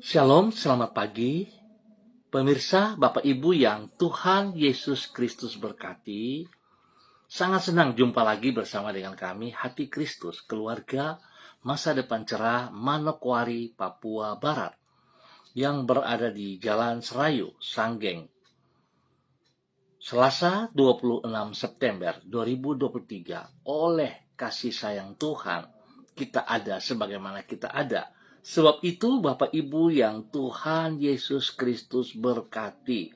Shalom, selamat pagi. Pemirsa, Bapak Ibu yang Tuhan Yesus Kristus berkati. Sangat senang jumpa lagi bersama dengan kami, Hati Kristus, keluarga masa depan cerah Manokwari, Papua Barat, yang berada di Jalan Serayu, Sanggeng. Selasa 26 September 2023, oleh kasih sayang Tuhan, kita ada sebagaimana kita ada. Sebab itu Bapak Ibu yang Tuhan Yesus Kristus berkati.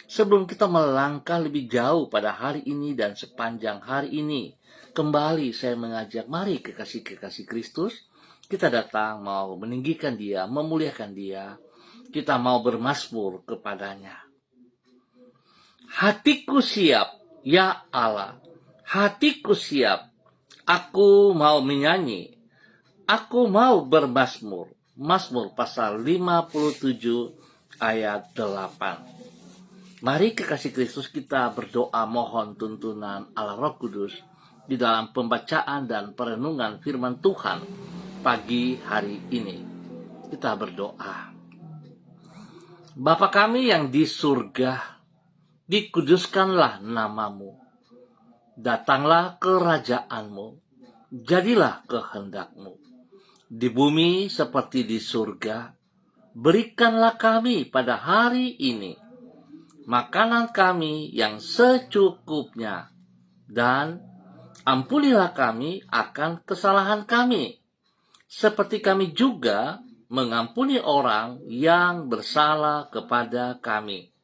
Sebelum kita melangkah lebih jauh pada hari ini dan sepanjang hari ini, kembali saya mengajak mari kekasih-kekasih Kristus, kita datang mau meninggikan Dia, memuliakan Dia, kita mau bermazmur kepadanya. Hatiku siap, ya Allah, hatiku siap, aku mau menyanyi, aku mau bermazmur. Mazmur pasal 57 ayat 8. Mari kekasih Kristus kita berdoa mohon tuntunan Allah Roh Kudus di dalam pembacaan dan perenungan firman Tuhan pagi hari ini. Kita berdoa. Bapa kami yang di surga, dikuduskanlah namamu. Datanglah kerajaanmu, jadilah kehendakmu. Di bumi seperti di surga, berikanlah kami pada hari ini makanan kami yang secukupnya, dan ampunilah kami akan kesalahan kami, seperti kami juga mengampuni orang yang bersalah kepada kami.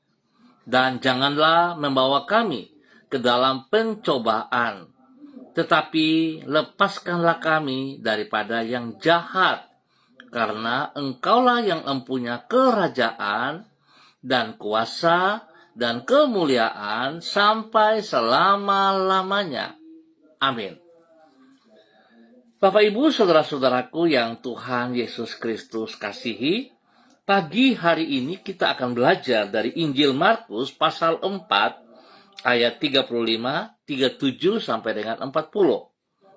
Dan janganlah membawa kami ke dalam pencobaan, tetapi lepaskanlah kami daripada yang jahat, karena Engkaulah yang mempunyai kerajaan dan kuasa dan kemuliaan sampai selama-lamanya. Amin. Bapak Ibu saudara-saudaraku yang Tuhan Yesus Kristus kasihi, pagi hari ini kita akan belajar dari Injil Markus pasal 4 ayat 35, 37 sampai dengan 40.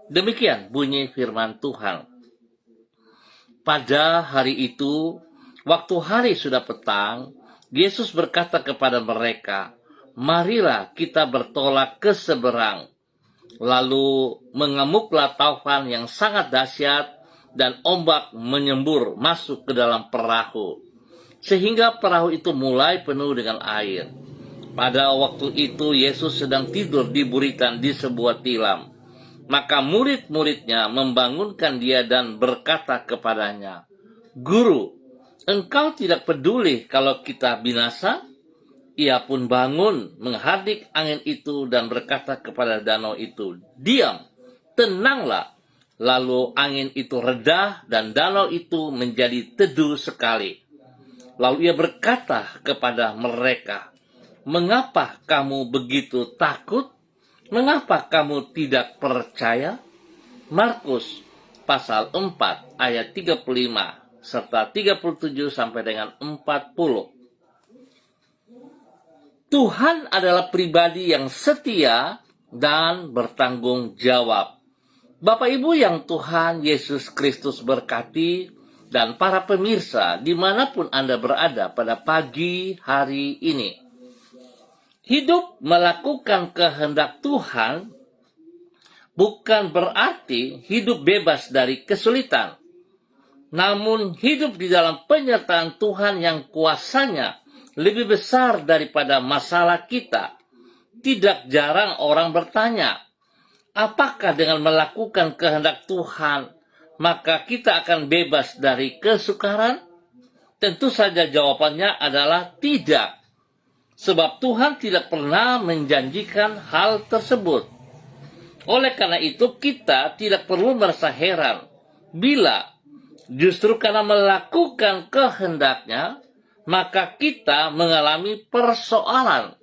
Demikian bunyi firman Tuhan. Pada hari itu, waktu hari sudah petang, Yesus berkata kepada mereka, "Marilah kita bertolak ke seberang." Lalu mengamuklah taufan yang sangat dahsyat dan ombak menyembur masuk ke dalam perahu, sehingga perahu itu mulai penuh dengan air. Pada waktu itu Yesus sedang tidur di buritan di sebuah tilam. Maka murid-muridnya membangunkan dia dan berkata kepadanya, "Guru, engkau tidak peduli kalau kita binasa?" Ia pun bangun, menghardik angin itu dan berkata kepada danau itu, "Diam, tenanglah." Lalu angin itu reda dan danau itu menjadi teduh sekali. Lalu ia berkata kepada mereka, "Mengapa kamu begitu takut? Mengapa kamu tidak percaya?" Markus pasal 4 ayat 35 serta 37 sampai dengan 40. Tuhan adalah pribadi yang setia dan bertanggung jawab. Bapak Ibu yang Tuhan Yesus Kristus berkati, dan para pemirsa dimanapun Anda berada pada pagi hari ini. Hidup melakukan kehendak Tuhan bukan berarti hidup bebas dari kesulitan. Namun hidup di dalam penyertaan Tuhan yang kuasanya lebih besar daripada masalah kita. Tidak jarang orang bertanya, apakah dengan melakukan kehendak Tuhan maka kita akan bebas dari kesukaran? Tentu saja jawabannya adalah tidak. Sebab Tuhan tidak pernah menjanjikan hal tersebut. Oleh karena itu kita tidak perlu merasa heran bila justru karena melakukan kehendaknya maka kita mengalami persoalan.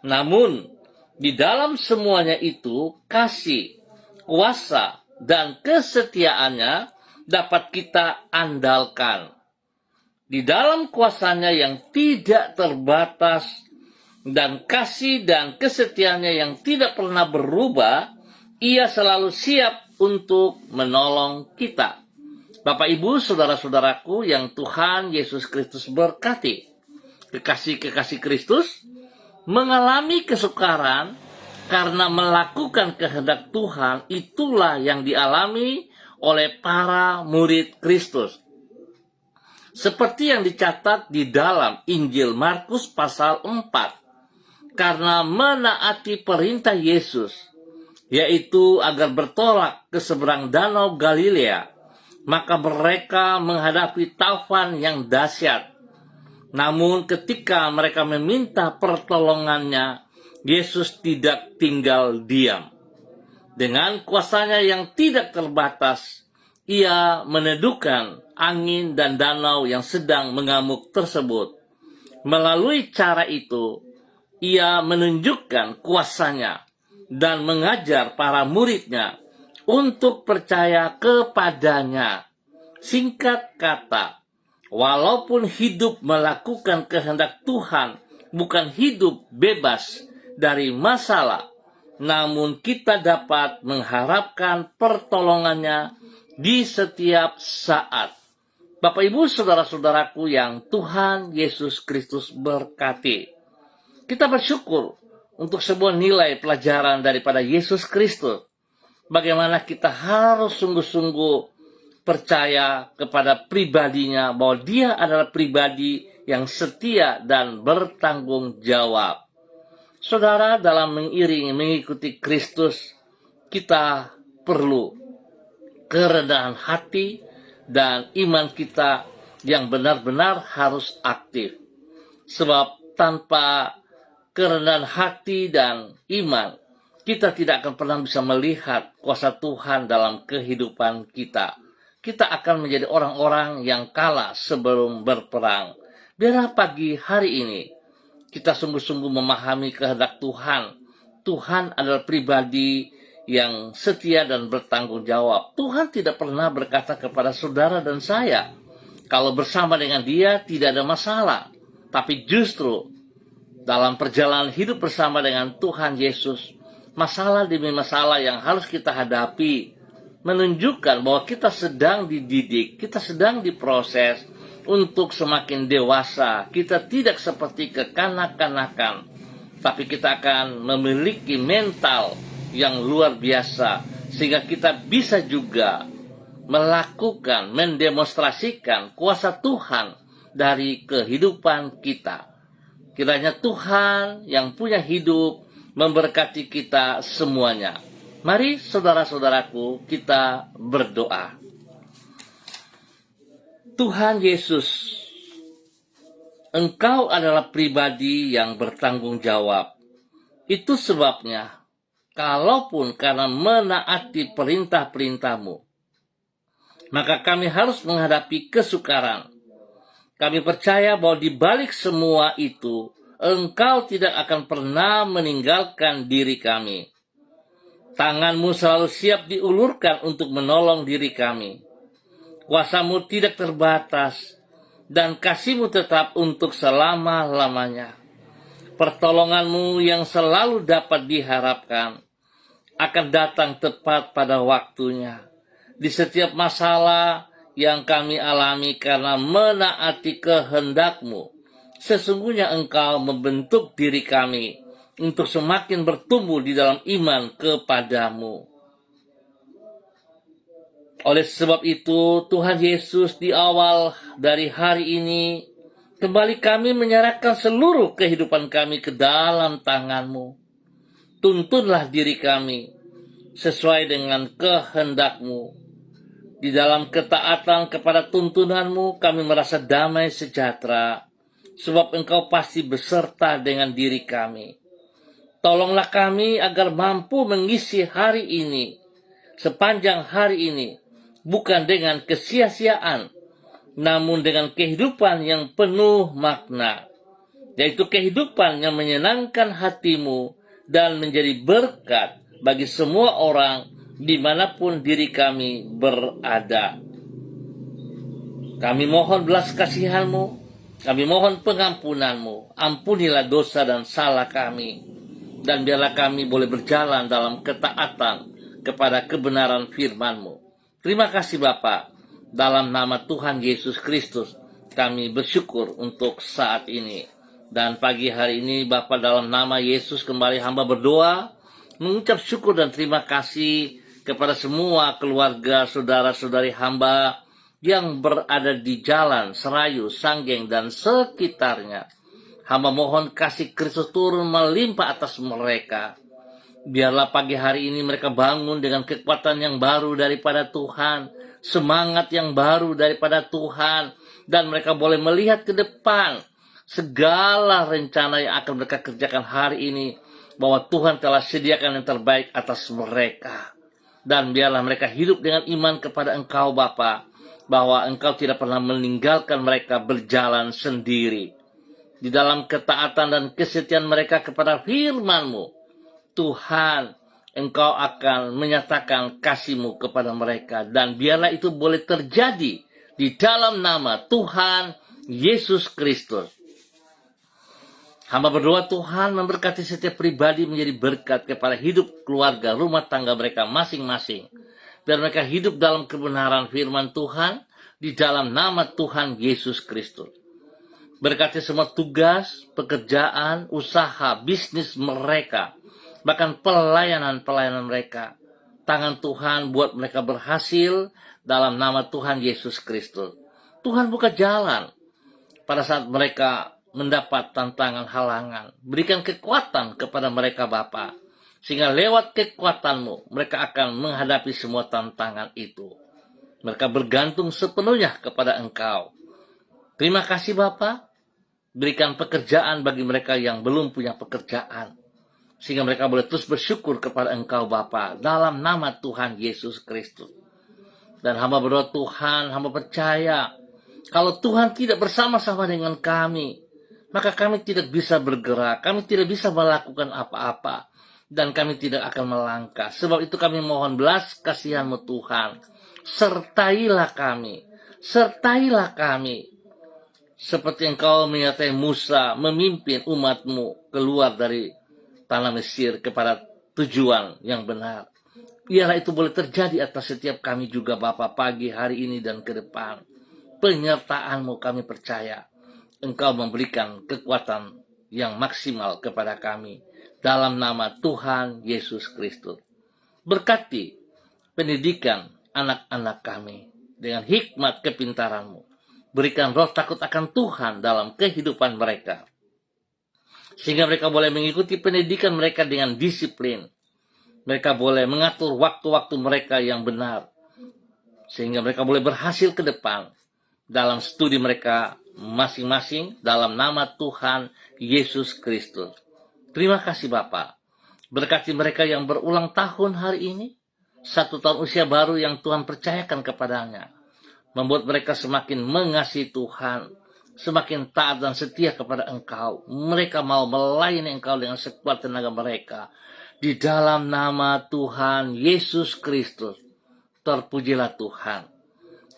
Namun di dalam semuanya itu kasih, kuasa, dan kesetiaannya dapat kita andalkan. Di dalam kuasanya yang tidak terbatas dan kasih dan kesetiaannya yang tidak pernah berubah, ia selalu siap untuk menolong kita. Bapak, Ibu, saudara-saudaraku yang Tuhan Yesus Kristus berkati, kekasih-kekasih Kristus mengalami kesukaran karena melakukan kehendak Tuhan, itulah yang dialami oleh para murid Kristus. Seperti yang dicatat di dalam Injil Markus pasal 4, karena menaati perintah Yesus, yaitu agar bertolak ke seberang danau Galilea, maka mereka menghadapi taufan yang dahsyat. Namun ketika mereka meminta pertolongannya, Yesus tidak tinggal diam. Dengan kuasanya yang tidak terbatas, ia meneduhkan angin dan danau yang sedang mengamuk tersebut. Melalui cara itu, ia menunjukkan kuasanya dan mengajar para muridnya untuk percaya kepadanya. Singkat kata, walaupun hidup melakukan kehendak Tuhan bukan hidup bebas dari masalah, namun kita dapat mengharapkan pertolongannya di setiap saat. Bapak, Ibu, saudara-saudaraku yang Tuhan Yesus Kristus berkati, kita bersyukur untuk sebuah nilai pelajaran daripada Yesus Kristus. Bagaimana kita harus sungguh-sungguh percaya kepada pribadinya, bahwa dia adalah pribadi yang setia dan bertanggung jawab. Saudara, dalam mengiringi mengikuti Kristus, kita perlu kerendahan hati dan iman kita yang benar-benar harus aktif. Sebab tanpa kerendahan hati dan iman, kita tidak akan pernah bisa melihat kuasa Tuhan dalam kehidupan kita. Kita akan menjadi orang-orang yang kalah sebelum berperang. Biarlah pagi hari ini kita sungguh-sungguh memahami kehendak Tuhan. Tuhan adalah pribadi yang setia dan bertanggung jawab. Tuhan tidak pernah berkata kepada saudara dan saya, kalau bersama dengan dia tidak ada masalah. Tapi justru dalam perjalanan hidup bersama dengan Tuhan Yesus, masalah demi masalah yang harus kita hadapi menunjukkan bahwa kita sedang dididik, kita sedang diproses untuk semakin dewasa. Kita tidak seperti kekanak-kanakan, tapi kita akan memiliki mental yang luar biasa, sehingga kita bisa juga melakukan, mendemonstrasikan kuasa Tuhan dari kehidupan kita. Kiranya Tuhan yang punya hidup memberkati kita semuanya. Mari saudara-saudaraku, kita berdoa. Tuhan Yesus, Engkau adalah pribadi yang bertanggung jawab. Itu sebabnya, kalaupun karena menaati perintah-perintah-Mu, maka kami harus menghadapi kesukaran. Kami percaya bahwa di balik semua itu, Engkau tidak akan pernah meninggalkan diri kami. Tangan-Mu selalu siap diulurkan untuk menolong diri kami. Kuasa-Mu tidak terbatas, dan kasih-Mu tetap untuk selama-lamanya. Pertolongan-Mu yang selalu dapat diharapkan akan datang tepat pada waktunya. Di setiap masalah yang kami alami karena menaati kehendak-Mu, sesungguhnya Engkau membentuk diri kami untuk semakin bertumbuh di dalam iman kepada-Mu. Oleh sebab itu, Tuhan Yesus, di awal dari hari ini, kembali kami menyerahkan seluruh kehidupan kami ke dalam tangan-Mu. Tuntunlah diri kami sesuai dengan kehendak-Mu. Di dalam ketaatan kepada tuntunan-Mu, kami merasa damai sejahtera, sebab Engkau pasti beserta dengan diri kami. Tolonglah kami agar mampu mengisi hari ini, sepanjang hari ini, bukan dengan kesia-siaan, namun dengan kehidupan yang penuh makna, yaitu kehidupan yang menyenangkan hati-Mu dan menjadi berkat bagi semua orang dimanapun diri kami berada. Kami mohon belas kasihan-Mu, kami mohon pengampunan-Mu, ampunilah dosa dan salah kami, dan biarlah kami boleh berjalan dalam ketaatan kepada kebenaran firman-Mu. Terima kasih Bapa. Dalam nama Tuhan Yesus Kristus, kami bersyukur untuk saat ini. Dan pagi hari ini, Bapa, dalam nama Yesus kembali hamba berdoa, mengucap syukur dan terima kasih kepada semua keluarga, saudara-saudari hamba yang berada di jalan, Serayu, Sanggeng, dan sekitarnya. Hamba mohon kasih Kristus turun melimpah atas mereka. Biarlah pagi hari ini mereka bangun dengan kekuatan yang baru daripada Tuhan, semangat yang baru daripada Tuhan, dan mereka boleh melihat ke depan segala rencana yang akan mereka kerjakan hari ini, bahwa Tuhan telah sediakan yang terbaik atas mereka. Dan biarlah mereka hidup dengan iman kepada Engkau, Bapa, bahwa Engkau tidak pernah meninggalkan mereka berjalan sendiri. Di dalam ketaatan dan kesetiaan mereka kepada firman-Mu, Tuhan, Engkau akan menyatakan kasih-Mu kepada mereka. Dan biarlah itu boleh terjadi di dalam nama Tuhan Yesus Kristus. Hamba berdoa Tuhan memberkati setiap pribadi menjadi berkat kepada hidup keluarga, rumah tangga mereka masing-masing. Biar mereka hidup dalam kebenaran firman Tuhan di dalam nama Tuhan Yesus Kristus. Berkati semua tugas, pekerjaan, usaha, bisnis mereka, bahkan pelayanan-pelayanan mereka. Tangan Tuhan buat mereka berhasil dalam nama Tuhan Yesus Kristus. Tuhan buka jalan pada saat mereka mendapat tantangan halangan. Berikan kekuatan kepada mereka Bapa, sehingga lewat kekuatan-Mu mereka akan menghadapi semua tantangan itu. Mereka bergantung sepenuhnya kepada Engkau. Terima kasih Bapa. Berikan pekerjaan bagi mereka yang belum punya pekerjaan, sehingga mereka boleh terus bersyukur kepada Engkau Bapa, dalam nama Tuhan Yesus Kristus. Dan hamba berdoa Tuhan, hamba percaya kalau Tuhan tidak bersama-sama dengan kami, maka kami tidak bisa bergerak, kami tidak bisa melakukan apa-apa, dan kami tidak akan melangkah. Sebab itu kami mohon belas kasihan-Mu Tuhan. Sertailah kami, seperti Engkau menyertai Musa memimpin umat-Mu keluar dari tanah Mesir kepada tujuan yang benar. Biarlah itu boleh terjadi atas setiap kami juga Bapa, pagi hari ini dan ke depan. Penyertaan-Mu kami percaya Engkau memberikan kekuatan yang maksimal kepada kami. Dalam nama Tuhan Yesus Kristus. Berkati pendidikan anak-anak kami dengan hikmat kepintaran-Mu. Berikan roh takut akan Tuhan dalam kehidupan mereka, sehingga mereka boleh mengikuti pendidikan mereka dengan disiplin. Mereka boleh mengatur waktu-waktu mereka yang benar, sehingga mereka boleh berhasil ke depan dalam studi mereka masing-masing dalam nama Tuhan Yesus Kristus. Terima kasih Bapa. Berkati mereka yang berulang tahun hari ini, 1 tahun usia baru yang Tuhan percayakan kepadanya. Membuat mereka semakin mengasihi Tuhan, semakin taat dan setia kepada Engkau. Mereka mau melayani Engkau dengan sekuat tenaga mereka. Di dalam nama Tuhan Yesus Kristus, terpujilah Tuhan.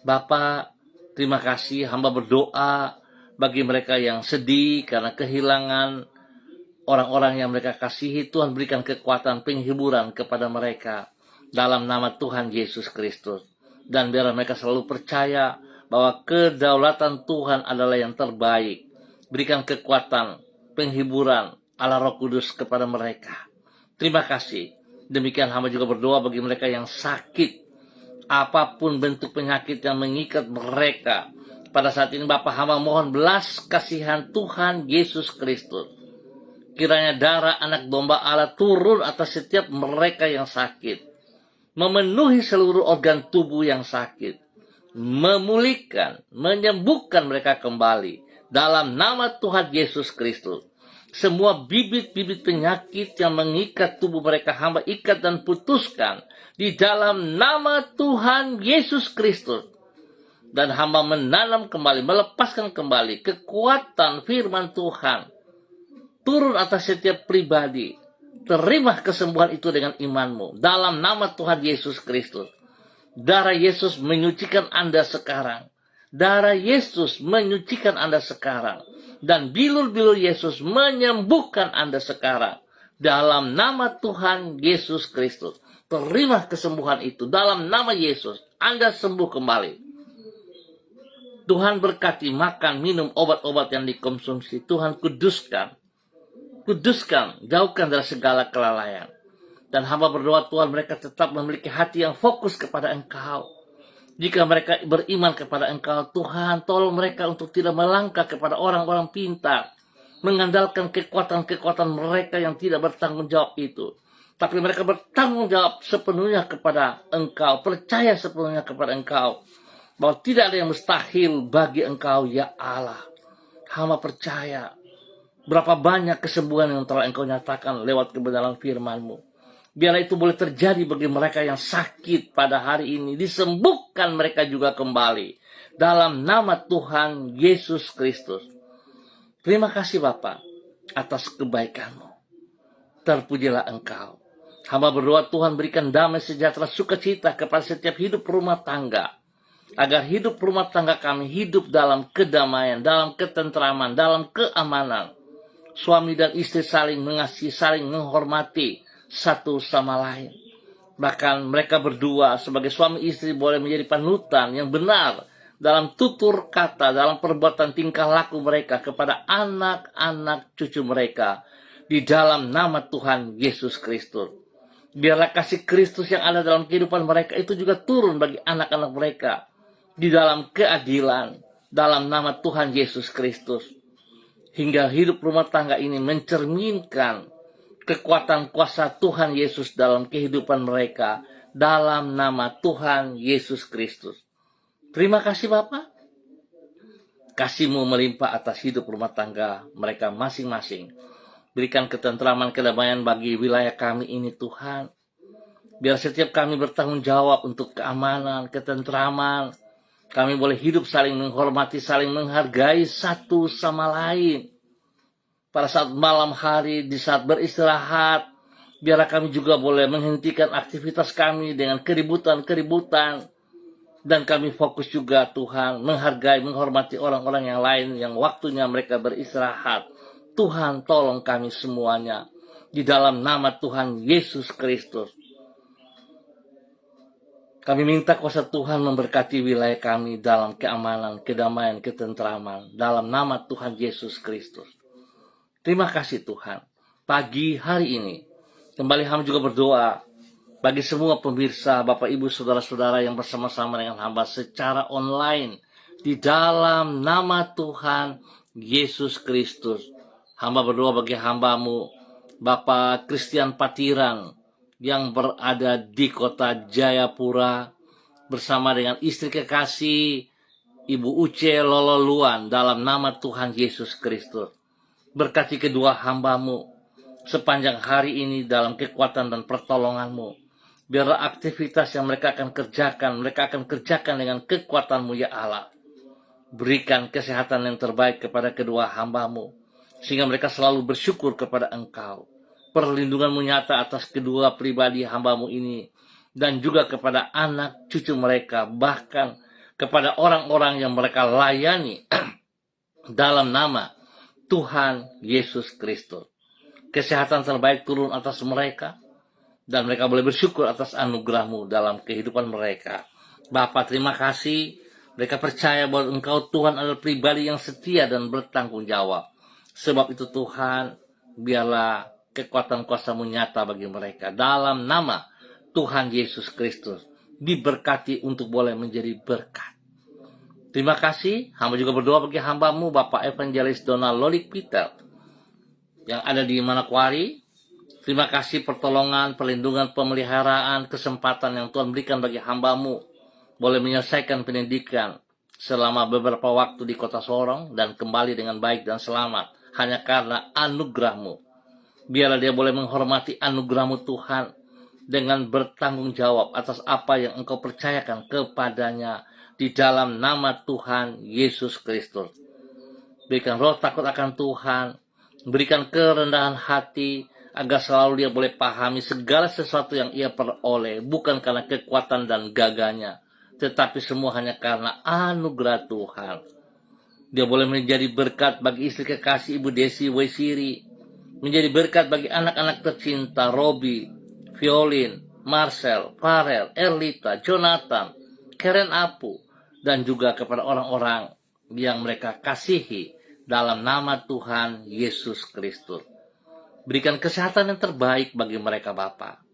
Bapa, terima kasih, hamba berdoa bagi mereka yang sedih karena kehilangan orang-orang yang mereka kasihi. Tuhan berikan kekuatan penghiburan kepada mereka dalam nama Tuhan Yesus Kristus. Dan biarlah mereka selalu percaya bahwa kedaulatan Tuhan adalah yang terbaik. Berikan kekuatan, penghiburan Allah Roh Kudus kepada mereka. Terima kasih. Demikian hamba juga berdoa bagi mereka yang sakit. Apapun bentuk penyakit yang mengikat mereka. Pada saat ini Bapa, hamba mohon belas kasihan Tuhan Yesus Kristus. Kiranya darah anak domba Allah turun atas setiap mereka yang sakit. Memenuhi seluruh organ tubuh yang sakit. Memulihkan, menyembuhkan mereka kembali. Dalam nama Tuhan Yesus Kristus. Semua bibit-bibit penyakit yang mengikat tubuh mereka, hamba ikat dan putuskan. Di dalam nama Tuhan Yesus Kristus. Dan hamba menanam kembali, melepaskan kembali kekuatan firman Tuhan. Turun atas setiap pribadi. Terima kesembuhan itu dengan imanmu. Dalam nama Tuhan Yesus Kristus. Darah Yesus menyucikan Anda sekarang. Darah Yesus menyucikan Anda sekarang. Dan bilur-bilur Yesus menyembuhkan Anda sekarang. Dalam nama Tuhan Yesus Kristus. Terima kesembuhan itu. Dalam nama Yesus. Anda sembuh kembali. Tuhan berkati makan, minum, obat-obat yang dikonsumsi. Tuhan kuduskan, jauhkan dari segala kelalaian. Dan hamba berdoa Tuhan mereka tetap memiliki hati yang fokus kepada Engkau. Jika mereka beriman kepada Engkau, Tuhan tolong mereka untuk tidak melangkah kepada orang-orang pintar, mengandalkan kekuatan-kekuatan mereka yang tidak bertanggung jawab itu. Tapi mereka bertanggung jawab sepenuhnya kepada Engkau, percaya sepenuhnya kepada Engkau, bahwa tidak ada yang mustahil bagi Engkau, ya Allah. Hamba percaya berapa banyak kesembuhan yang telah Engkau nyatakan lewat kebenaran firman-Mu. Biarlah itu boleh terjadi bagi mereka yang sakit pada hari ini. Disembuhkan mereka juga kembali. Dalam nama Tuhan Yesus Kristus. Terima kasih Bapa atas kebaikan-Mu. Terpujilah Engkau. Hamba berdoa Tuhan berikan damai sejahtera sukacita kepada setiap hidup rumah tangga. Agar hidup rumah tangga kami hidup dalam kedamaian, dalam ketentraman, dalam keamanan. Suami dan istri saling mengasihi, saling menghormati satu sama lain. Bahkan mereka berdua sebagai suami istri boleh menjadi panutan yang benar dalam tutur kata, dalam perbuatan tingkah laku mereka kepada anak-anak cucu mereka di dalam nama Tuhan Yesus Kristus. Biarlah kasih Kristus yang ada dalam kehidupan mereka itu juga turun bagi anak-anak mereka di dalam keadilan dalam nama Tuhan Yesus Kristus. Hingga hidup rumah tangga ini mencerminkan kekuatan kuasa Tuhan Yesus dalam kehidupan mereka dalam nama Tuhan Yesus Kristus. Terima kasih Bapa. Kasih-Mu melimpah atas hidup rumah tangga mereka masing-masing. Berikan ketentraman, kedamaian bagi wilayah kami ini Tuhan. Biar setiap kami bertanggung jawab untuk keamanan, ketentraman. Kami boleh hidup saling menghormati, saling menghargai satu sama lain. Pada saat malam hari, di saat beristirahat, biarlah kami juga boleh menghentikan aktivitas kami dengan keributan-keributan. Dan kami fokus juga Tuhan, menghargai, menghormati orang-orang yang lain yang waktunya mereka beristirahat. Tuhan tolong kami semuanya. Di dalam nama Tuhan Yesus Kristus. Kami minta kuasa Tuhan memberkati wilayah kami dalam keamanan, kedamaian, ketentraman. Dalam nama Tuhan Yesus Kristus. Terima kasih Tuhan. Pagi hari ini, kembali hamba juga berdoa bagi semua pemirsa, Bapak Ibu, Saudara-saudara yang bersama-sama dengan hamba secara online. Di dalam nama Tuhan Yesus Kristus. Hamba berdoa bagi hamba-Mu, Bapak Christian Patiran, yang berada di kota Jayapura, bersama dengan istri kekasih, Ibu Uce Lololuan, dalam nama Tuhan Yesus Kristus. Berkati kedua hamba-Mu sepanjang hari ini dalam kekuatan dan pertolongan-Mu. Biarlah aktivitas yang mereka akan kerjakan dengan kekuatan-Mu ya Allah. Berikan kesehatan yang terbaik kepada kedua hamba-Mu, sehingga mereka selalu bersyukur kepada Engkau. Perlindungan-Mu nyata atas kedua pribadi hamba-Mu ini, dan juga kepada anak cucu mereka, bahkan kepada orang-orang yang mereka layani dalam nama Tuhan Yesus Kristus. Kesehatan terbaik turun atas mereka, dan mereka boleh bersyukur atas anugerah-Mu dalam kehidupan mereka. Bapa, terima kasih. Mereka percaya bahwa Engkau Tuhan adalah pribadi yang setia dan bertanggung jawab. Sebab itu Tuhan, biarlah kekuatan kuasa-Mu nyata bagi mereka. Dalam nama Tuhan Yesus Kristus, diberkati untuk boleh menjadi berkat. Terima kasih. Hamba juga berdoa bagi hamba-Mu, Bapak Evangelis Donald Lolik Peter, yang ada di Manokwari. Terima kasih pertolongan, perlindungan, pemeliharaan, kesempatan yang Tuhan berikan bagi hamba-Mu, boleh menyelesaikan pendidikan selama beberapa waktu di kota Sorong, dan kembali dengan baik dan selamat, hanya karena anugerah-Mu. Biarlah dia boleh menghormati anugerah-Mu Tuhan, dengan bertanggung jawab atas apa yang Engkau percayakan kepadanya, di dalam nama Tuhan Yesus Kristus. Berikan roh takut akan Tuhan, berikan kerendahan hati, agar selalu dia boleh pahami segala sesuatu yang ia peroleh, bukan karena kekuatan dan gagahnya, tetapi semua hanya karena anugerah Tuhan. Dia boleh menjadi berkat bagi istri kekasih Ibu Desi Waisiri, menjadi berkat bagi anak-anak tercinta Robi, Violin, Marcel, Farel, Erlita, Jonathan, Karen Apu, dan juga kepada orang-orang yang mereka kasihi dalam nama Tuhan Yesus Kristus. Berikan kesehatan yang terbaik bagi mereka Bapa,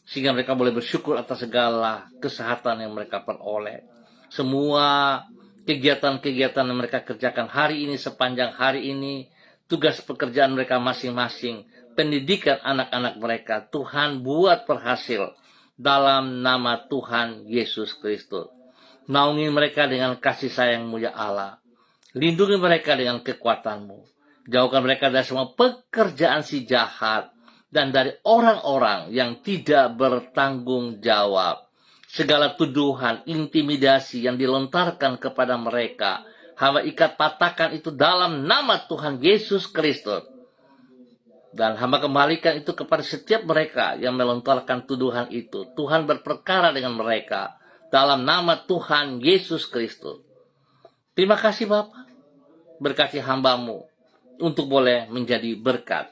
sehingga mereka boleh bersyukur atas segala kesehatan yang mereka peroleh. Semua kegiatan-kegiatan yang mereka kerjakan hari ini, sepanjang hari ini, tugas pekerjaan mereka masing-masing, pendidikan anak-anak mereka, Tuhan buat berhasil dalam nama Tuhan Yesus Kristus. Naungi mereka dengan kasih sayang-Mu ya Allah. Lindungi mereka dengan kekuatan-Mu. Jauhkan mereka dari semua pekerjaan si jahat dan dari orang-orang yang tidak bertanggung jawab. Segala tuduhan, intimidasi yang dilontarkan kepada mereka, hamba ikat patahkan itu dalam nama Tuhan Yesus Kristus. Dan hamba kembalikan itu kepada setiap mereka yang melontarkan tuduhan itu. Tuhan berperkara dengan mereka dalam nama Tuhan Yesus Kristus. Terima kasih Bapa, berkati hamba-Mu untuk boleh menjadi berkat.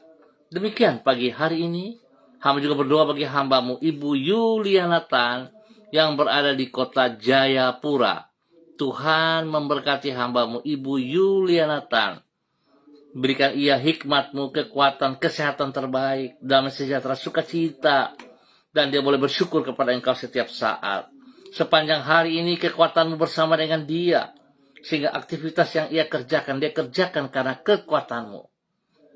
Demikian pagi hari ini, hamba juga berdoa bagi hamba-Mu Ibu Yuliana Tan yang berada di kota Jayapura. Tuhan memberkati hamba-Mu Ibu Yuliana Tan. Berikan ia hikmat-Mu, kekuatan, kesehatan terbaik, damai sejahtera, sukacita, dan dia boleh bersyukur kepada Engkau setiap saat. Sepanjang hari ini kekuatan-Mu bersama dengan dia, sehingga aktivitas yang ia kerjakan, dia kerjakan karena kekuatan-Mu.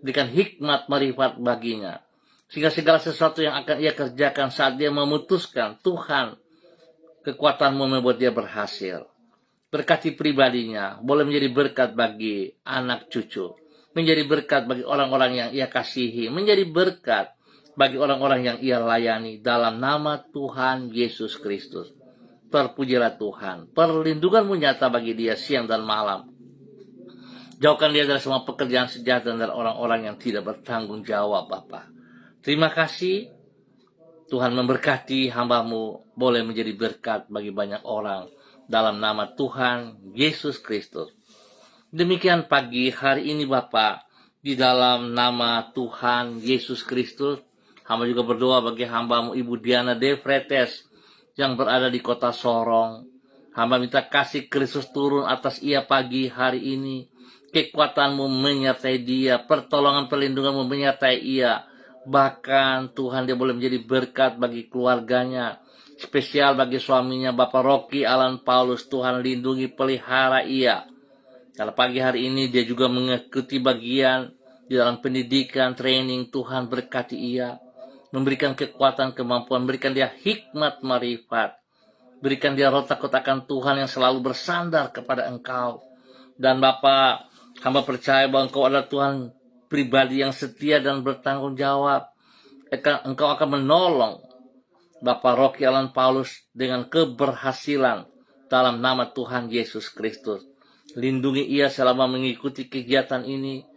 Berikan hikmat marifat baginya, sehingga segala sesuatu yang akan ia kerjakan saat dia memutuskan, Tuhan, kekuatan-Mu membuat dia berhasil. Berkati pribadinya, boleh menjadi berkat bagi anak cucu, menjadi berkat bagi orang-orang yang ia kasihi, menjadi berkat bagi orang-orang yang ia layani dalam nama Tuhan Yesus Kristus. Terpujilah Tuhan, perlindungan-Mu nyata bagi dia siang dan malam. Jauhkan dia dari semua pekerjaan sejahat dan dari orang-orang yang tidak bertanggung jawab Bapa. Terima kasih, Tuhan memberkati hamba-Mu boleh menjadi berkat bagi banyak orang dalam nama Tuhan Yesus Kristus. Demikian pagi hari ini Bapa, di dalam nama Tuhan Yesus Kristus, hamba juga berdoa bagi hamba-Mu Ibu Diana De Fretes yang berada di kota Sorong. Hamba minta kasih Kristus turun atas ia pagi hari ini. Kekuatan-Mu menyertai dia, pertolongan perlindungan-Mu menyertai ia. Bahkan Tuhan dia boleh menjadi berkat bagi keluarganya, spesial bagi suaminya Bapak Rocky Alan Paulus. Tuhan lindungi, pelihara ia. Kalau pagi hari ini dia juga mengikuti bagian di dalam pendidikan, training. Tuhan berkati ia, memberikan kekuatan, kemampuan, berikan dia hikmat marifat, berikan dia roh takut akan Tuhan yang selalu bersandar kepada Engkau. Dan Bapa, hamba percaya bahwa Engkau adalah Tuhan pribadi yang setia dan bertanggung jawab. Engkau akan menolong Bapak Rocky Alan Paulus dengan keberhasilan dalam nama Tuhan Yesus Kristus. Lindungi ia selama mengikuti kegiatan ini.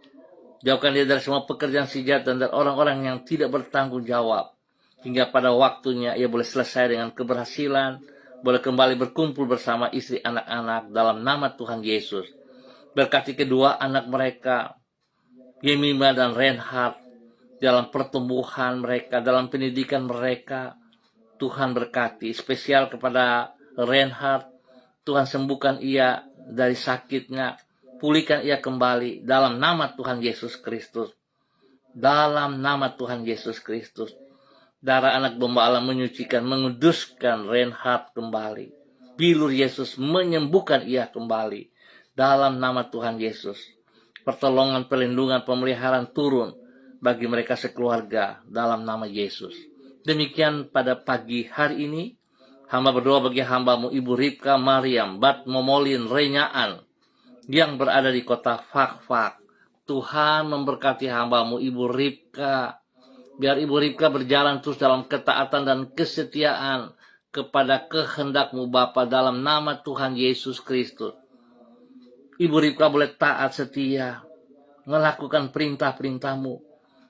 Jauhkan dia dari semua pekerjaan sejahat dan dari orang-orang yang tidak bertanggung jawab. Hingga pada waktunya ia boleh selesai dengan keberhasilan, boleh kembali berkumpul bersama istri anak-anak dalam nama Tuhan Yesus. Berkati kedua anak mereka, Yemima dan Reinhard, dalam pertumbuhan mereka, dalam pendidikan mereka. Tuhan berkati, spesial kepada Reinhard. Tuhan sembuhkan ia dari sakitnya, pulihkan ia kembali dalam nama Tuhan Yesus Kristus. Dalam nama Tuhan Yesus Kristus. Darah anak domba Allah menyucikan, menguduskan Reinhard kembali. Bilur Yesus menyembuhkan ia kembali dalam nama Tuhan Yesus. Pertolongan, perlindungan, pemeliharaan turun bagi mereka sekeluarga dalam nama Yesus. Demikian pada pagi hari ini, hamba berdoa bagi hamba-Mu Ibu Ripka Mariam Bat Momolin Renyaan yang berada di kota Fakfak. Tuhan memberkati hamba-Mu Ibu Ripka. Biar Ibu Ripka berjalan terus dalam ketaatan dan kesetiaan kepada kehendak-Mu Bapa dalam nama Tuhan Yesus Kristus. Ibu Ripka boleh taat setia, melakukan perintah-perintah-Mu,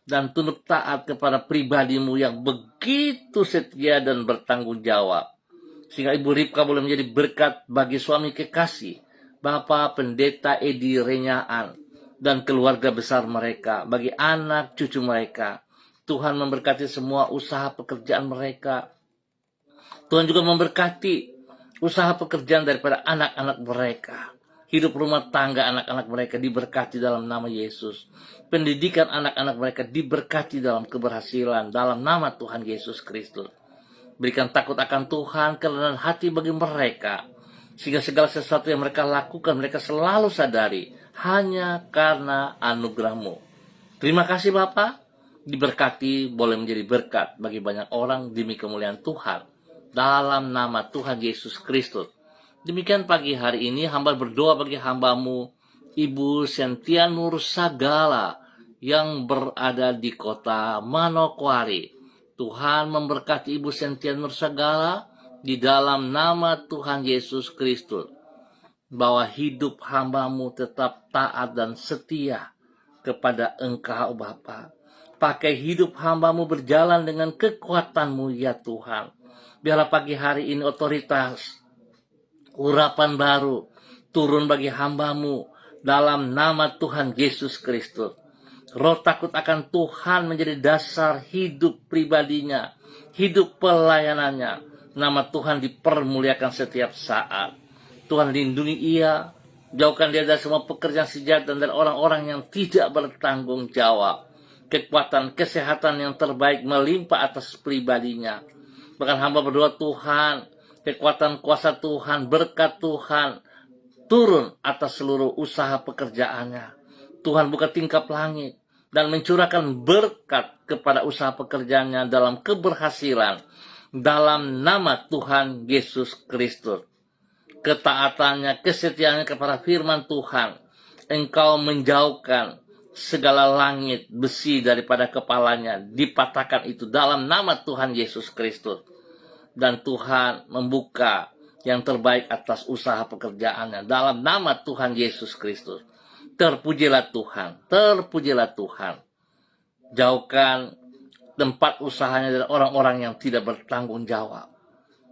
dan tunduk taat kepada pribadi-Mu yang begitu setia dan bertanggung jawab. Sehingga Ibu Ripka boleh menjadi berkat bagi suami kekasih, Bapak Pendeta Edi Renyaan, dan keluarga besar mereka, bagi anak cucu mereka. Tuhan memberkati semua usaha pekerjaan mereka. Tuhan juga memberkati usaha pekerjaan daripada anak-anak mereka. Hidup rumah tangga anak-anak mereka diberkati dalam nama Yesus. Pendidikan anak-anak mereka diberkati dalam keberhasilan dalam nama Tuhan Yesus Kristus. Berikan takut akan Tuhan, kerendahan hati bagi mereka, sehingga segala sesuatu yang mereka lakukan mereka selalu sadari hanya karena anugerah-Mu. Terima kasih Bapa, diberkati boleh menjadi berkat bagi banyak orang demi kemuliaan Tuhan dalam nama Tuhan Yesus Kristus. Demikian pagi hari ini hamba berdoa bagi hamba-Mu Ibu Sentia Nur Sagala yang berada di kota Manokwari. Tuhan memberkati Ibu Sentia Nur Sagala di dalam nama Tuhan Yesus Kristus. Bahwa hidup hamba-Mu tetap taat dan setia kepada Engkau Bapa. Pakai hidup hamba-Mu berjalan dengan kekuatan-Mu ya Tuhan. Biarlah pagi hari ini otoritas, urapan baru turun bagi hamba-Mu dalam nama Tuhan Yesus Kristus. Roh takut akan Tuhan menjadi dasar hidup pribadinya, hidup pelayanannya. Nama Tuhan dipermuliakan setiap saat. Tuhan lindungi ia, jauhkan dia dari semua pekerjaan sejahat dan dari orang-orang yang tidak bertanggung jawab. Kekuatan, kesehatan yang terbaik melimpah atas pribadinya. Bahkan hamba berdoa Tuhan, kekuatan kuasa Tuhan, berkat Tuhan turun atas seluruh usaha pekerjaannya. Tuhan buka tingkap langit dan mencurahkan berkat kepada usaha pekerjaannya dalam keberhasilan dalam nama Tuhan Yesus Kristus. Ketaatannya, kesetiaannya kepada firman Tuhan, Engkau menjauhkan segala langit besi daripada kepalanya, dipatahkan itu dalam nama Tuhan Yesus Kristus. Dan Tuhan membuka yang terbaik atas usaha pekerjaannya dalam nama Tuhan Yesus Kristus. Terpujilah Tuhan, terpujilah Tuhan. Jauhkan tempat usahanya dari orang-orang yang tidak bertanggung jawab.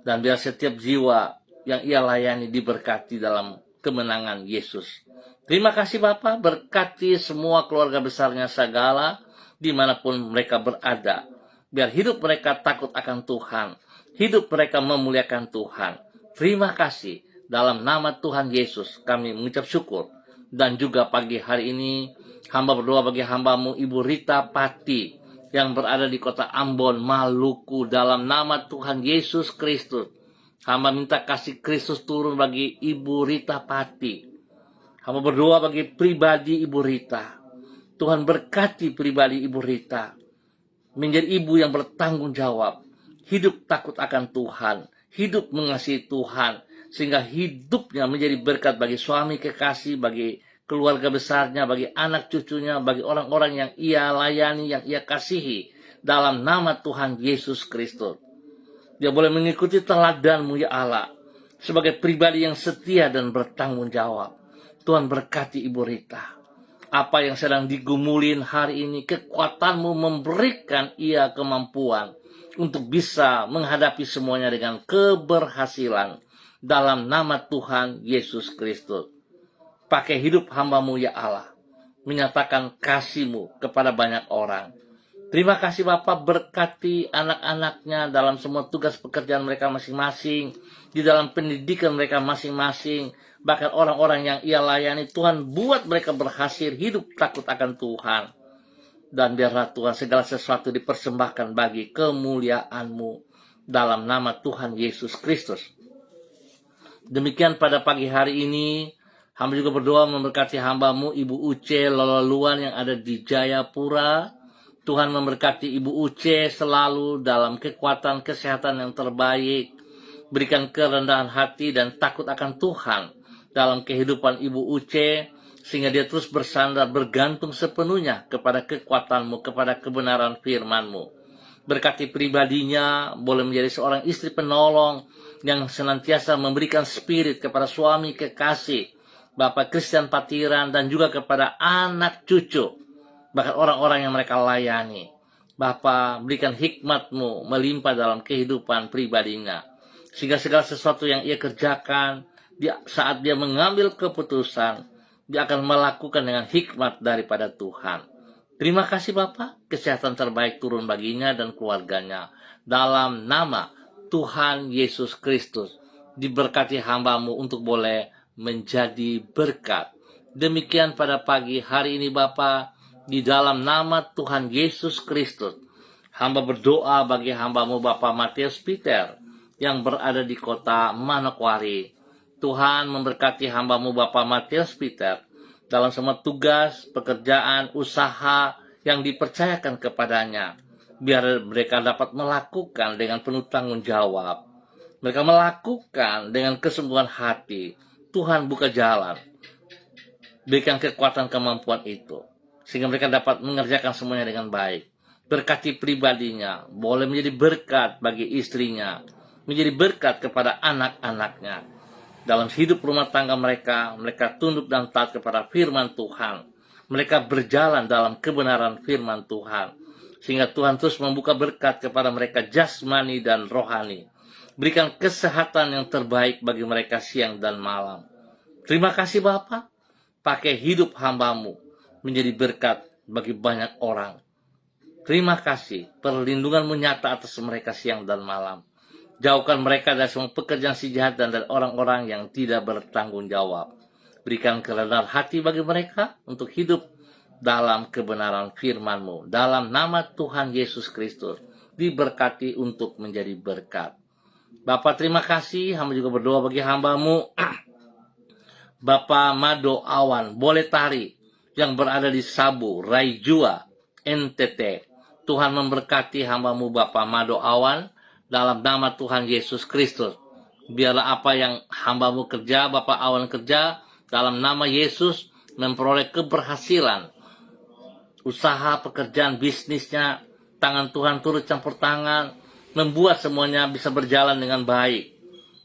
Dan biar setiap jiwa yang ia layani diberkati dalam kemenangan Yesus. Terima kasih Bapa, berkati semua keluarga besarnya Sagala dimanapun mereka berada. Biar hidup mereka takut akan Tuhan, hidup mereka memuliakan Tuhan. Terima kasih, dalam nama Tuhan Yesus kami mengucap syukur. Dan juga pagi hari ini hamba berdoa bagi hamba-Mu Ibu Rita Pati yang berada di kota Ambon, Maluku, dalam nama Tuhan Yesus Kristus. Hamba minta kasih Kristus turun bagi Ibu Rita Pati. Hamba berdoa bagi pribadi Ibu Rita. Tuhan berkati pribadi Ibu Rita. Menjadi ibu yang bertanggung jawab. Hidup takut akan Tuhan. Hidup mengasihi Tuhan. Sehingga hidupnya menjadi berkat bagi suami kekasih, bagi keluarga besarnya, bagi anak cucunya, bagi orang-orang yang ia layani, yang ia kasihi. Dalam nama Tuhan Yesus Kristus. Dia boleh mengikuti teladan-Mu ya Allah. Sebagai pribadi yang setia dan bertanggung jawab. Tuhan berkati Ibu Rita. Apa yang sedang digumulin hari ini, kekuatan-Mu memberikan ia kemampuan untuk bisa menghadapi semuanya dengan keberhasilan. Dalam nama Tuhan Yesus Kristus. Pakai hidup hamba-Mu ya Allah. Menyatakan kasih-Mu kepada banyak orang. Terima kasih Bapak, berkati anak-anaknya dalam semua tugas pekerjaan mereka masing-masing, di dalam pendidikan mereka masing-masing, bahkan orang-orang yang ia layani. Tuhan buat mereka berhasil hidup takut akan Tuhan. Dan biarlah Tuhan segala sesuatu dipersembahkan bagi kemuliaan-Mu dalam nama Tuhan Yesus Kristus. Demikian pada pagi hari ini, hamba juga berdoa memberkati hamba-Mu Ibu Uce Lolaluan yang ada di Jayapura. Tuhan memberkati Ibu Uce selalu dalam kekuatan kesehatan yang terbaik. Berikan kerendahan hati dan takut akan Tuhan dalam kehidupan Ibu Uce. Sehingga dia terus bersandar, bergantung sepenuhnya kepada kekuatan-Mu, kepada kebenaran firman-Mu. Berkati pribadinya, boleh menjadi seorang istri penolong yang senantiasa memberikan spirit kepada suami kekasih, Bapak Christian Patiran, dan juga kepada anak cucu. Bahkan orang-orang yang mereka layani. Bapa, berikan hikmat-Mu melimpah dalam kehidupan pribadinya. Sehingga segala sesuatu yang ia kerjakan, saat dia mengambil keputusan, dia akan melakukan dengan hikmat daripada Tuhan. Terima kasih Bapa, kesehatan terbaik turun baginya dan keluarganya. Dalam nama Tuhan Yesus Kristus. diberkati hamba-Mu untuk boleh menjadi berkat. Demikian pada pagi hari ini Bapa, di dalam nama Tuhan Yesus Kristus, hamba berdoa bagi hamba-Mu Bapak Matius Peter yang berada di kota Manokwari. Tuhan memberkati hamba-Mu Bapak Matius Peter dalam semua tugas, pekerjaan, usaha yang dipercayakan kepadanya. Biar mereka dapat melakukan dengan penuh tanggung jawab. Mereka melakukan dengan kesungguhan hati. Tuhan buka jalan. Berikan kekuatan kemampuan itu. Sehingga mereka dapat mengerjakan semuanya dengan baik. Berkati pribadinya. Boleh menjadi berkat bagi istrinya. Menjadi berkat kepada anak-anaknya. Dalam hidup rumah tangga mereka, mereka tunduk dan taat kepada firman Tuhan. Mereka berjalan dalam kebenaran firman Tuhan. Sehingga Tuhan terus membuka berkat kepada mereka jasmani dan rohani. Berikan kesehatan yang terbaik bagi mereka siang dan malam. Terima kasih Bapa. Pakai hidup hamba-Mu menjadi berkat bagi banyak orang. Terima kasih. Perlindungan-Mu nyata atas mereka siang dan malam. Jauhkan mereka dari semua pekerjaan si jahat dan dari orang-orang yang tidak bertanggung jawab. Berikan kerendahan hati bagi mereka untuk hidup dalam kebenaran firman-Mu. Dalam nama Tuhan Yesus Kristus, diberkati untuk menjadi berkat. Bapak terima kasih, hamba juga berdoa bagi hamba-Mu, Bapak Mado Awan Boleh Tari, yang berada di Sabu, Raijua, NTT. Tuhan memberkati hamba-Mu Bapak Mado Awan, dalam nama Tuhan Yesus Kristus. Biarlah apa yang hamba-Mu kerja, Bapak Awan kerja, dalam nama Yesus, memperoleh keberhasilan. Usaha, pekerjaan, bisnisnya, tangan Tuhan turut campur tangan, membuat semuanya bisa berjalan dengan baik.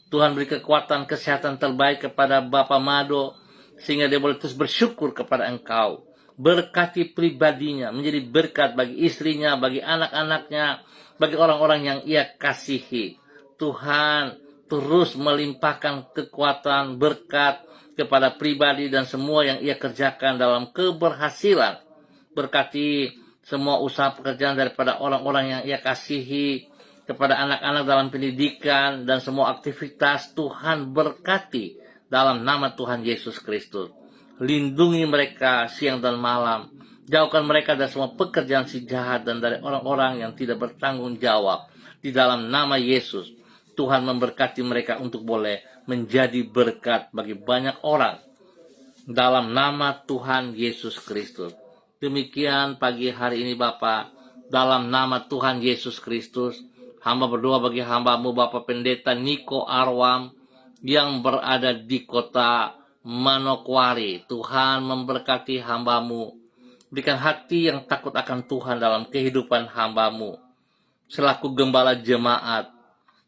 Tuhan beri kekuatan, kesehatan terbaik kepada Bapak Mado, sehingga dia boleh terus bersyukur kepada Engkau. Berkati pribadinya, menjadi berkat bagi istrinya, bagi anak-anaknya, bagi orang-orang yang ia kasihi. Tuhan terus melimpahkan kekuatan, berkat kepada pribadi dan semua yang ia kerjakan dalam keberhasilan. Berkati semua usaha pekerjaan daripada orang-orang yang ia kasihi, kepada anak-anak dalam pendidikan dan semua aktivitas. Tuhan berkati dalam nama Tuhan Yesus Kristus. Lindungi mereka siang dan malam. Jauhkan mereka dari semua pekerjaan si jahat dan dari orang-orang yang tidak bertanggung jawab. Di dalam nama Yesus, Tuhan memberkati mereka untuk boleh menjadi berkat bagi banyak orang. Dalam nama Tuhan Yesus Kristus. Demikian pagi hari ini Bapak, dalam nama Tuhan Yesus Kristus, hamba berdoa bagi hamba-Mu Bapak Pendeta Niko Arwam yang berada di kota Manokwari. Tuhan memberkati hamba-Mu. Berikan hati yang takut akan Tuhan dalam kehidupan hamba-Mu. Selaku gembala jemaat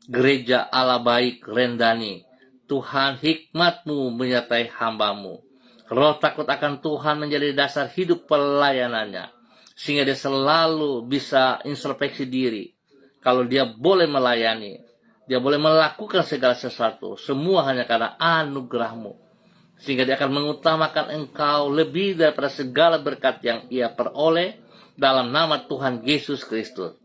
Gereja Allah Baik Rendani, Tuhan hikmat-Mu menyertai hamba-Mu. Roh takut akan Tuhan menjadi dasar hidup pelayanannya. Sehingga dia selalu bisa introspeksi diri. Kalau dia boleh melayani, dia boleh melakukan segala sesuatu, semua hanya karena anugerah-Mu. Sehingga dia akan mengutamakan Engkau lebih daripada segala berkat yang ia peroleh dalam nama Tuhan Yesus Kristus.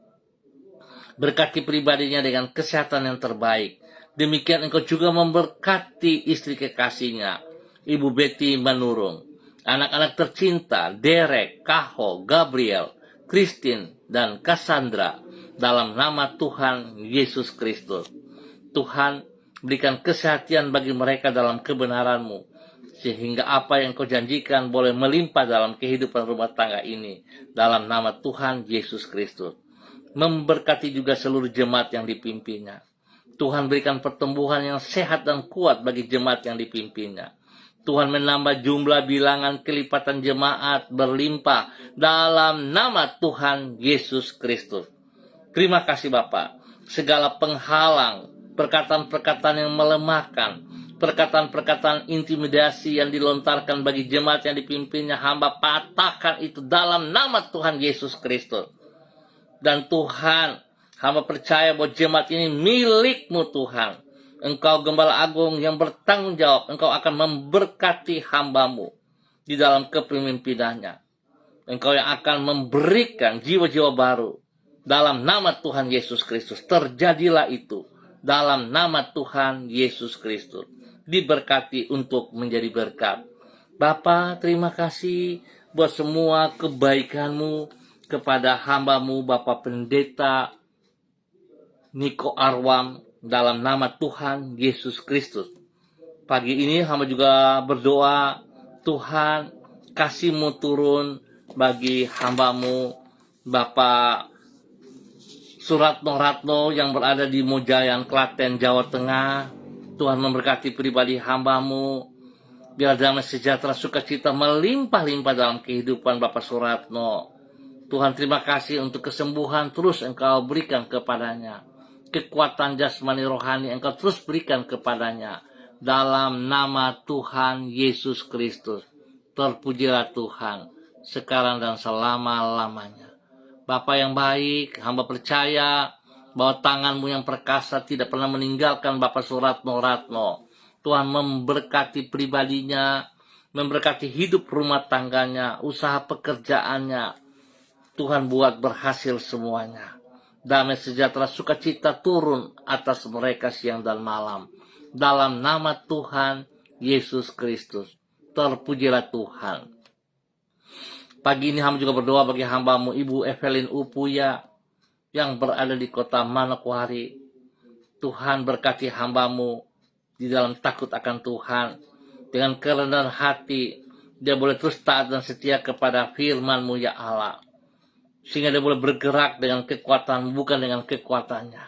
Berkati pribadinya dengan kesehatan yang terbaik. Demikian Engkau juga memberkati istri kekasihnya, Ibu Betty Manurung. Anak-anak tercinta, Derek, Kaho, Gabriel, Christine, dan Cassandra. Dalam nama Tuhan Yesus Kristus. Tuhan, berikan kesehatan bagi mereka dalam kebenaran-Mu. Sehingga apa yang Kau janjikan boleh melimpah dalam kehidupan rumah tangga ini. Dalam nama Tuhan Yesus Kristus. Memberkati juga seluruh jemaat yang dipimpinnya. Tuhan berikan pertumbuhan yang sehat dan kuat bagi jemaat yang dipimpinnya. Tuhan menambah jumlah bilangan kelipatan jemaat berlimpah dalam nama Tuhan Yesus Kristus. Terima kasih Bapak. Segala penghalang, perkataan-perkataan yang melemahkan, perkataan-perkataan intimidasi yang dilontarkan bagi jemaat yang dipimpinnya, hamba patahkan itu dalam nama Tuhan Yesus Kristus. Dan Tuhan, hamba percaya bahwa jemaat ini milik-Mu Tuhan. Engkau Gembala Agung yang bertanggung jawab. Engkau akan memberkati hamba-Mu di dalam kepemimpinannya. Engkau yang akan memberikan jiwa-jiwa baru. Dalam nama Tuhan Yesus Kristus, terjadilah itu dalam nama Tuhan Yesus Kristus. Diberkati untuk menjadi berkat. Bapa, terima kasih buat semua kebaikan-Mu kepada hamba-Mu, Bapak Pendeta Niko Arwam, dalam nama Tuhan Yesus Kristus. Pagi ini hamba juga berdoa, Tuhan kasih-Mu turun bagi hamba-Mu, Bapak Suratno yang berada di Mojayan, Klaten, Jawa Tengah. Tuhan memberkati pribadi hamba-Mu. Biar damai sejahtera sukacita melimpah-limpah dalam kehidupan Bapak Suratno. Tuhan terima kasih untuk kesembuhan terus Engkau berikan kepadanya. Kekuatan jasmani rohani Engkau terus berikan kepadanya. Dalam nama Tuhan Yesus Kristus. Terpujilah Tuhan sekarang dan selama-lamanya. Bapa yang baik, hamba percaya bahwa tangan-Mu yang perkasa tidak pernah meninggalkan Bapak Suratno. Tuhan memberkati pribadinya, memberkati hidup rumah tangganya, usaha pekerjaannya. Tuhan buat berhasil semuanya. Damai sejahtera sukacita turun atas mereka siang dan malam. Dalam nama Tuhan Yesus Kristus. Terpujilah Tuhan. Pagi ini hamba juga berdoa bagi hamba-Mu Ibu Evelyn Upuya yang berada di kota Manokwari. Tuhan berkati hamba-Mu di dalam takut akan Tuhan. Dengan kerendahan hati, dia boleh terus taat dan setia kepada firman-Mu ya Allah. Sehingga dia boleh bergerak dengan kekuatan, bukan dengan kekuatannya.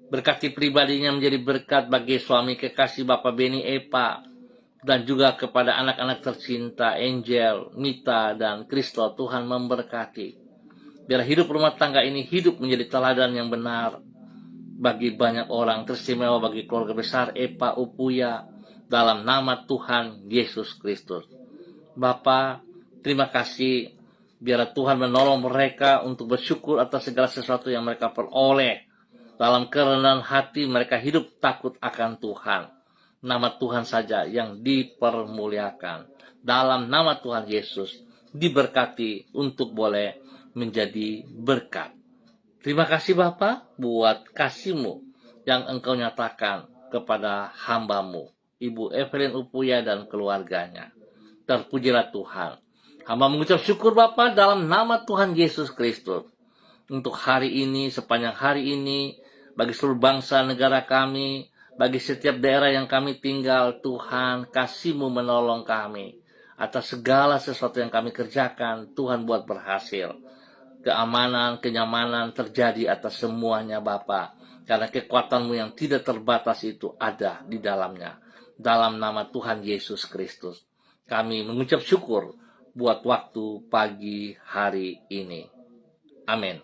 Berkati pribadinya menjadi berkat bagi suami kekasih Bapak Beni Epa. Dan juga kepada anak-anak tercinta, Angel, Mita, dan Kristo. Tuhan memberkati. Biar hidup rumah tangga ini hidup menjadi teladan yang benar bagi banyak orang, teristimewa bagi keluarga besar Epa Upuya, dalam nama Tuhan Yesus Kristus. Bapa, terima kasih. Biar Tuhan menolong mereka untuk bersyukur atas segala sesuatu yang mereka peroleh. Dalam kerendahan hati mereka hidup takut akan Tuhan. Nama Tuhan saja yang dipermuliakan. Dalam nama Tuhan Yesus diberkati untuk boleh menjadi berkat. Terima kasih Bapa buat kasih-Mu yang Engkau nyatakan kepada hamba-Mu, Ibu Evelyn Upuya dan keluarganya. Terpujilah Tuhan. Hamba mengucap syukur Bapa dalam nama Tuhan Yesus Kristus. Untuk hari ini, sepanjang hari ini, bagi seluruh bangsa negara kami, bagi setiap daerah yang kami tinggal, Tuhan kasih-Mu menolong kami. Atas segala sesuatu yang kami kerjakan, Tuhan buat berhasil. Keamanan, kenyamanan terjadi atas semuanya Bapa. Karena kekuatan-Mu yang tidak terbatas itu ada di dalamnya. Dalam nama Tuhan Yesus Kristus. Kami mengucap syukur buat waktu pagi hari ini. Amin.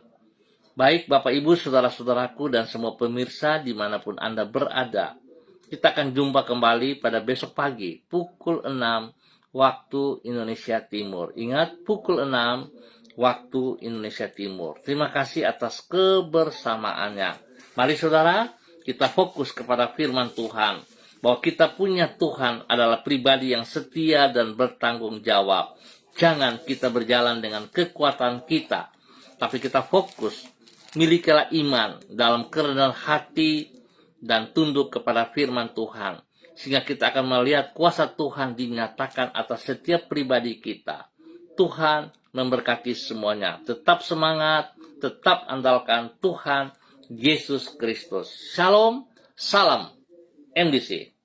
Baik Bapak Ibu, Saudara-saudaraku dan semua pemirsa dimanapun Anda berada. Kita akan jumpa kembali pada besok pagi pukul 6 waktu Indonesia Timur. Ingat pukul 6 waktu Indonesia Timur. Terima kasih atas kebersamaannya. Mari saudara, kita fokus kepada firman Tuhan. Bahwa kita punya Tuhan adalah pribadi yang setia dan bertanggung jawab. Jangan kita berjalan dengan kekuatan kita. Tapi kita fokus. Milikilah iman dalam kerendahan hati dan tunduk kepada firman Tuhan. Sehingga kita akan melihat kuasa Tuhan dinyatakan atas setiap pribadi kita. Tuhan memberkati semuanya. Tetap semangat, tetap andalkan Tuhan Yesus Kristus. Shalom, salam MDC.